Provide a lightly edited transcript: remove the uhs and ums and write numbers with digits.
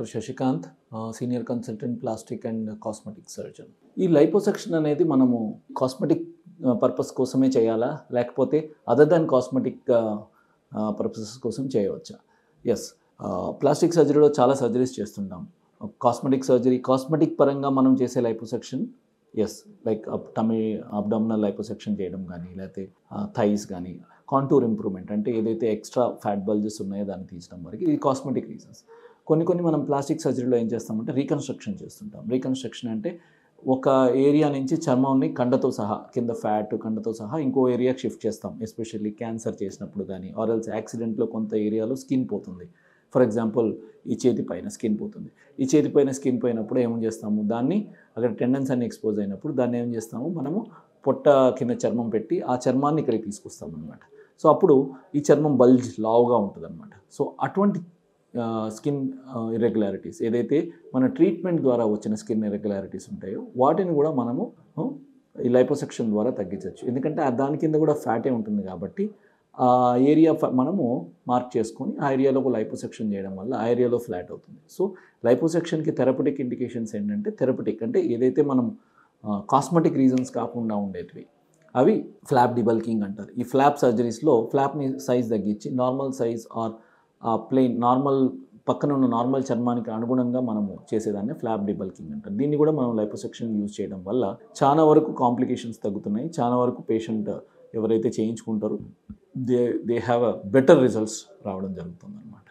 Doctor Shashikant, senior consultant plastic and cosmetic surgeon. ఈ liposuction అనేది మనము కాస్మెటిక్ పర్పస్ కోసమే చేయాలా, లేకపోతే అదర్ దాన్ కాస్మెటిక్ పర్పసెస్ కోసం చేయవచ్చా? ఎస్, ప్లాస్టిక్ సర్జరీలో చాలా సర్జరీస్ చేస్తుంటాం. కాస్మెటిక్ సర్జరీ, కాస్మెటిక్ పరంగా మనం చేసే liposuction, yes, like tummy abdominal liposuction చేయడం కానీ, లేకపోతే థైస్ కానీ, కాంటూర్ ఇంప్రూవ్మెంట్ అంటే ఏదైతే ఎక్స్ట్రా ఫ్యాట్ బల్జెస్ ఉన్నాయో దాన్ని తీర్చడం వరకు ఇది కాస్మెటిక్ రీజన్స్. కొన్ని మనం ప్లాస్టిక్ సర్జరీలో ఏం చేస్తామంటే రీకన్స్ట్రక్షన్ చేస్తుంటాం. రీకన్స్ట్రక్షన్ అంటే ఒక ఏరియా నుంచి చర్మాన్ని కండతో సహా, కింద ఫ్యాట్ కండతో సహా ఇంకో ఏరియాకి షిఫ్ట్ చేస్తాం. ఎస్పెషల్లీ క్యాన్సర్ చేసినప్పుడు కానీ, ఆర్ఎల్స్ యాక్సిడెంట్లో కొంత ఏరియాలో స్కిన్ పోతుంది. ఫర్ ఎగ్జాంపుల్ ఈ చేతి పైన స్కిన్ పోతుంది. ఈ చేతి పైన స్కిన్ పోయినప్పుడు ఏం చేస్తాము, దాన్ని అక్కడ టెండన్స్ అన్ని ఎక్స్పోజ్ అయినప్పుడు దాన్ని ఏం చేస్తాము, మనము పొట్ట కింద చర్మం పెట్టి ఆ చర్మాన్ని ఇక్కడికి తీసుకొస్తాం అనమాట. సో అప్పుడు ఈ చర్మం బల్జ్ లావుగా ఉంటుంది అనమాట. సో అటువంటి స్కిన్ ఇర్రెగ్యులారిటీస్ ఏదైతే మన ట్రీట్మెంట్ ద్వారా వచ్చిన స్కిన్ ఇర్రెగ్యులారిటీస్ ఉంటాయో వాటిని కూడా మనము ఈ లైపోసెక్షన్ ద్వారా తగ్గించవచ్చు. ఎందుకంటే దాని కింద కూడా ఫ్యాటే ఉంటుంది కాబట్టి ఆ ఏరియా మనము మార్క్ చేసుకొని ఆ ఏరియాలో ఒక లైపోసెక్షన్ చేయడం వల్ల ఆ ఏరియాలో ఫ్లాట్ అవుతుంది. సో లైపోసెక్షన్కి థెరపటిక్ ఇండికేషన్స్ ఏంటంటే, థెరపటిక్ అంటే ఏదైతే మనం కాస్మెటిక్ రీజన్స్ కాకుండా ఉండేటివి అవి ఫ్లాప్ డిబల్కింగ్ అంటారు. ఈ ఫ్లాప్ సర్జరీస్లో ఫ్లాప్ని సైజ్ తగ్గించి normal size are plain normal పక్కన ఉన్న నార్మల్ చర్మానికి అనుగుణంగా మనము చేసేదాన్ని ఫ్లాప్ డిబల్కింగ్ అంటారు. దీన్ని కూడా మనం లైపోసెక్షన్ యూజ్ చేయడం వల్ల చాలా వరకు కాంప్లికేషన్స్ తగ్గుతున్నాయి. చాలా వరకు పేషెంట్ ఎవరైతే చేయించుకుంటారో they have a better results రావడం జరుగుతుంది అన్నమాట.